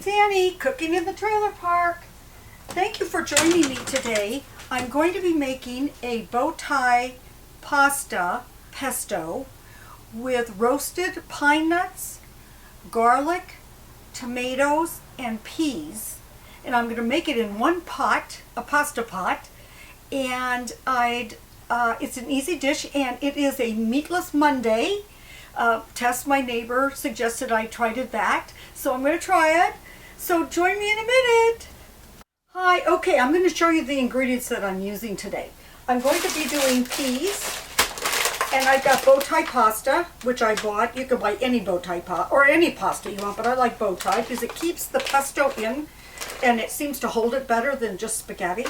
it's Annie, cooking in the trailer park. Thank you for joining me today. I'm going to be making a Bowtie pasta pesto with roasted pine nuts, garlic, tomatoes, and peas. And I'm going to make it in one pot, a pasta pot. And it's an easy dish, and it is a meatless Monday. Tess, my neighbor, suggested I tried that, so I'm going to try it. So join me in a minute. Hi, okay, I'm going to show you the ingredients that I'm using today. I'm going to be doing peas, and I've got Bowtie pasta, which I bought. You can buy any Bowtie pasta, or any pasta you want, but I like Bowtie because it keeps the pesto in, and it seems to hold it better than just spaghetti.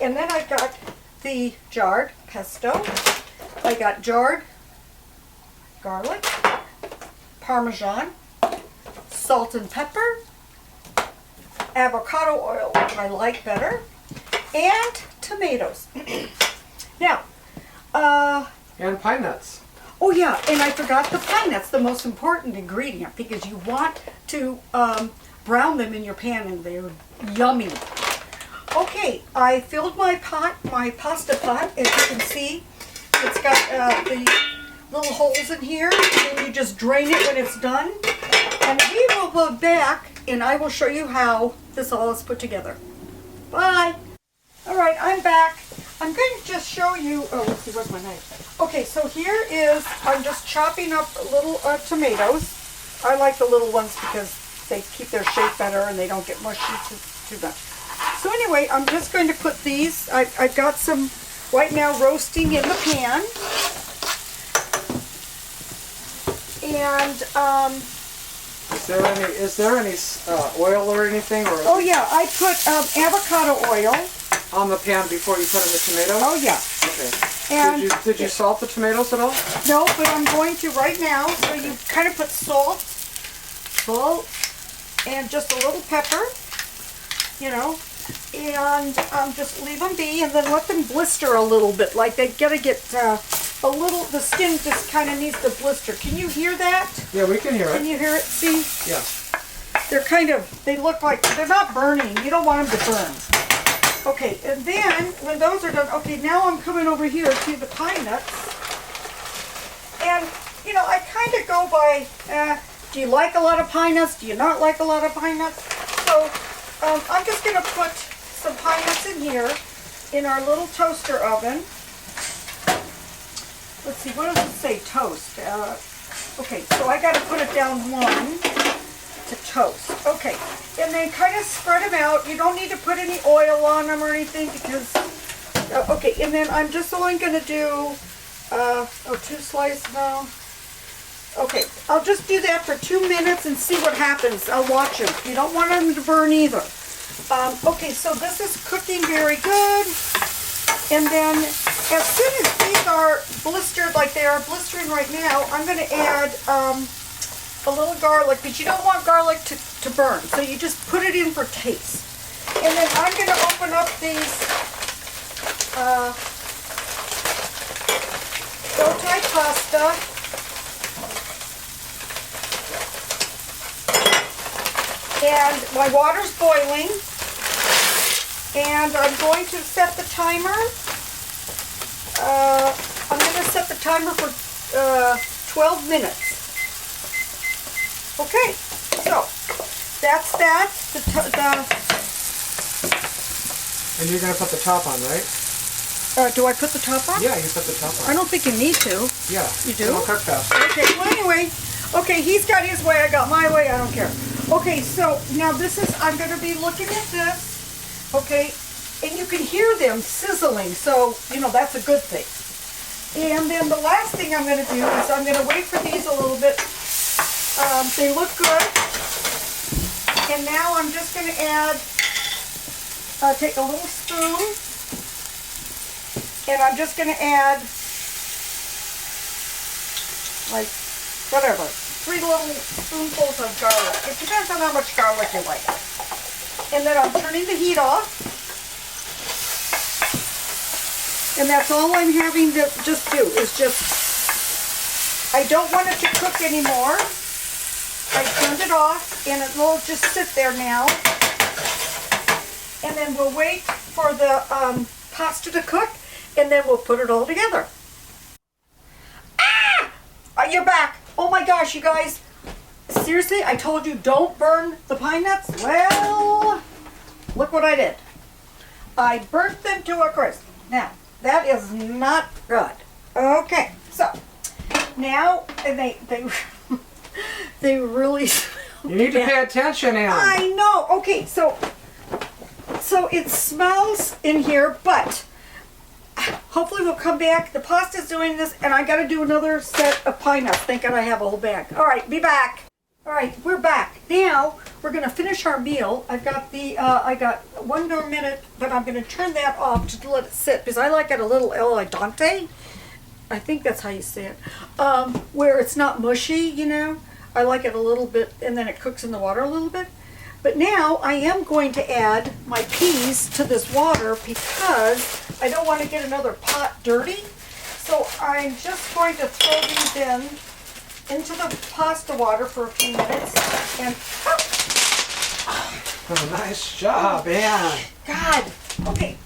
And then I've got the jarred pesto. I got jarred garlic, Parmesan, salt and pepper, avocado oil, which I like better, and tomatoes. Now, and pine nuts. Oh yeah, and I forgot the pine nuts, the most important ingredient, because you want to brown them in your pan, and they're yummy. Okay, I filled my pasta pot. As you can see, it's got the little holes in here, and you just drain it when it's done. And we will be back, and I will show you how this all is put together. Bye. All right, I'm back. I'm going to just show you, oh, let's see, where's my knife? Okay, so here is, I'm just chopping up little tomatoes. I like the little ones because they keep their shape better and they don't get mushy too much. So anyway, I'm just going to put these, I've got some right now roasting in the pan. And is there any oil or anything? Or oh yeah, I put avocado oil on the pan before you put in the tomatoes? Oh yeah. Okay. And did you salt the tomatoes at all? No, but I'm going to right now. So you kind of put salt, and just a little pepper, you know, and just leave them be, and then let them blister a little bit. Like they gotta get a little. The skin just kind of needs to blister. Can you hear that? Yeah, we can hear it. Can you hear it? See? Yeah. They're kind of. They look like they're not burning. You don't want them to burn. Okay, and then when those are done, okay, now I'm coming over here to the pine nuts. And, you know, I kind of go by, do you like a lot of pine nuts? Do you not like a lot of pine nuts? So I'm just going to put some pine nuts in here in our little toaster oven. Let's see, what does it say, toast? Okay, so I got to put it down one to toast. Okay, and then kind of spread them out. You don't need to put any oil on them or anything because, okay, and then I'm just only going to do, two slices now. Okay, I'll just do that for 2 minutes and see what happens. I'll watch them. You don't want them to burn either. Okay, so this is cooking very good. And then as soon as these are blistered like they are blistering right now, I'm going to add a little garlic, because you don't want garlic to burn, so you just put it in for taste. And then I'm going to open up these Bowtie pasta. And my water's boiling, and I'm going to set the timer. I'm going to set the timer for 12 minutes. Okay, so that's that. And you're going to put the top on, right? Do I put the top on? Yeah, you put the top on. I don't think you need to. Yeah. You do? It'll cook fast. Okay, well anyway, okay, he's got his way, I got my way, I don't care. Okay, so now this is, I'm going to be looking at this, okay, and you can hear them sizzling, so, you know, that's a good thing. And then the last thing I'm going to do is I'm going to wait for these a little bit. They look good. And now I'm just going to add, take a little spoon, and I'm just going to add, like, whatever, 3 little spoonfuls of garlic. It depends on how much garlic you like. And then I'm turning the heat off. And that's all I'm having to just do, is just, I don't want it to cook anymore. I turned it off, and it will just sit there now. And then we'll wait for the pasta to cook, and then we'll put it all together. Ah! You're back. Oh my gosh, you guys. Seriously, I told you don't burn the pine nuts. Well, look what I did. I burnt them to a crisp. Now, that is not good. Okay, so now they they really smell You need to pay attention, Ann. I know. Okay, so it smells in here, but hopefully we'll come back. The pasta's doing this, and I got to do another set of pine nuts. Thank God I have a whole bag. All right, be back. All right, we're back. Now we're gonna finish our meal. I've got I got 1 more minute, but I'm gonna turn that off to let it sit because I like it a little al dente. I think that's how you say it. Where it's not mushy, you know. I like it a little bit, and then it cooks in the water a little bit. But now I am going to add my peas to this water because I don't want to get another pot dirty. So I'm just going to throw these into the pasta water for a few minutes. And Oh, nice job, Ann. God, okay,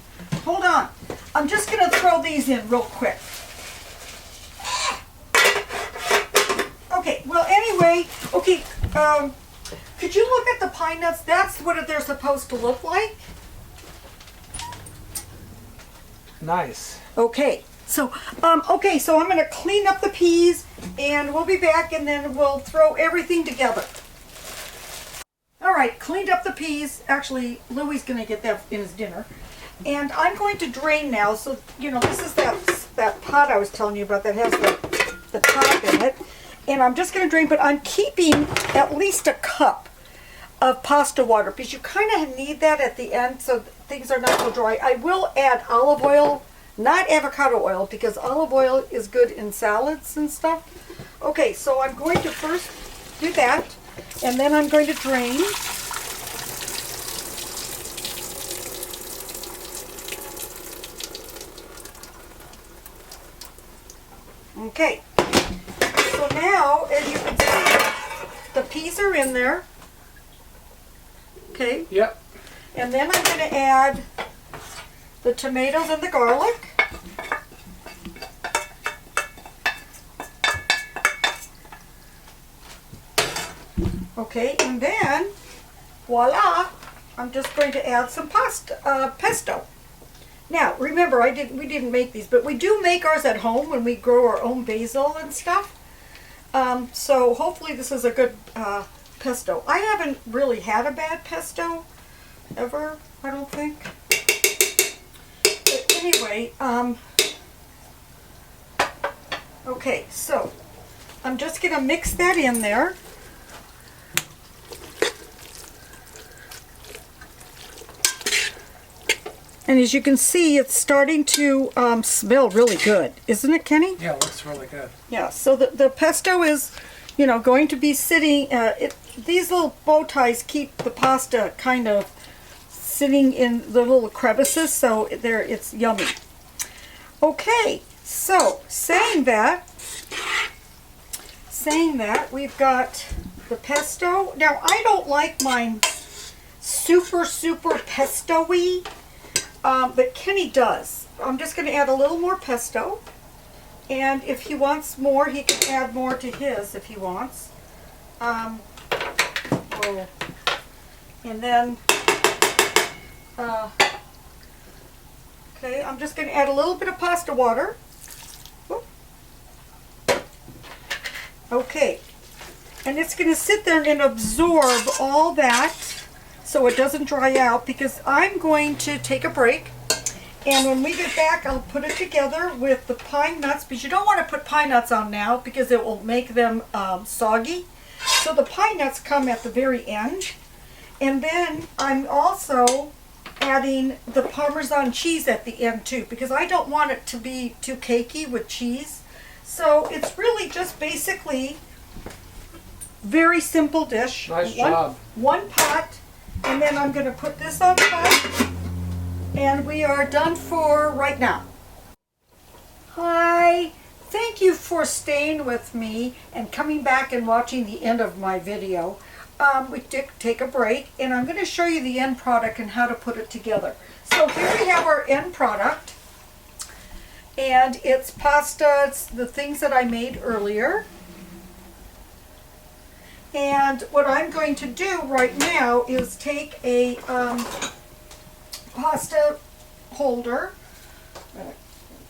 hold on. I'm just going to throw these in real quick. Okay, well anyway, okay, could you look at the pine nuts? That's what they're supposed to look like. Nice. Okay, so I'm going to clean up the peas, and we'll be back, and then we'll throw everything together. All right, cleaned up the peas. Actually, Louie's going to get that in his dinner. And I'm going to drain now. So, you know, this is that pot I was telling you about that has the top in it. And I'm just going to drain, but I'm keeping at least a cup of pasta water because you kind of need that at the end so things are not so dry. I will add olive oil, not avocado oil, because olive oil is good in salads and stuff. Okay, so I'm going to first do that, and then I'm going to drain. Okay. So now, as you can see, the peas are in there. Okay. Yep. And then I'm going to add the tomatoes and the garlic. Okay, and then, voila, I'm just going to add some pesto. Now, remember, we didn't make these, but we do make ours at home when we grow our own basil and stuff. So hopefully this is a good pesto. I haven't really had a bad pesto ever, I don't think. But anyway, okay, so I'm just going to mix that in there. And as you can see, it's starting to smell really good. Isn't it, Kenny? Yeah, it looks really good. Yeah, so the pesto is, you know, going to be sitting, these little bow ties keep the pasta kind of sitting in the little crevices, so it's yummy. Okay, so saying that, we've got the pesto. Now, I don't like mine super pesto-y. But Kenny does. I'm just going to add a little more pesto. And if he wants more, he can add more to his if he wants. And then, okay, I'm just going to add a little bit of pasta water. Okay. And it's going to sit there and absorb all that, so it doesn't dry out, because I'm going to take a break, and when we get back I'll put it together with the pine nuts, because you don't want to put pine nuts on now because it will make them soggy. So the pine nuts come at the very end, and then I'm also adding the Parmesan cheese at the end too, because I don't want it to be too cakey with cheese. So it's really just basically very simple dish. Nice job. One pot. And then I'm going to put this on top, and we are done for right now. Hi, thank you for staying with me and coming back and watching the end of my video. We did take a break, and I'm going to show you the end product and how to put it together. So here we have our end product, and it's pasta. It's the things that I made earlier. And what I'm going to do right now is take a pasta holder. It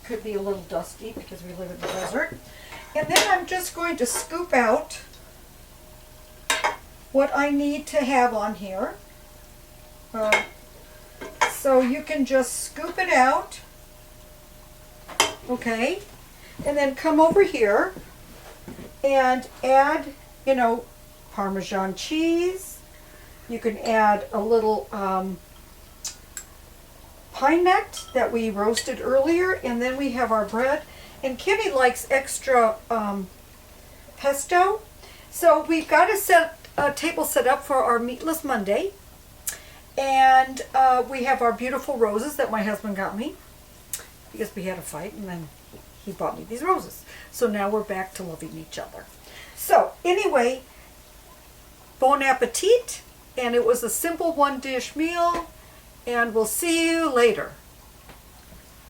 could be a little dusty because we live in the desert. And then I'm just going to scoop out what I need to have on here. So you can just scoop it out. Okay. And then come over here and add, Parmesan cheese. You can add a little pine nut that we roasted earlier, and then we have our bread. And Kitty likes extra pesto. So we've got a table set up for our Meatless Monday. And we have our beautiful roses that my husband got me, because we had a fight, and then he bought me these roses. So now we're back to loving each other. So anyway, bon appetit, and it was a simple one-dish meal, and we'll see you later.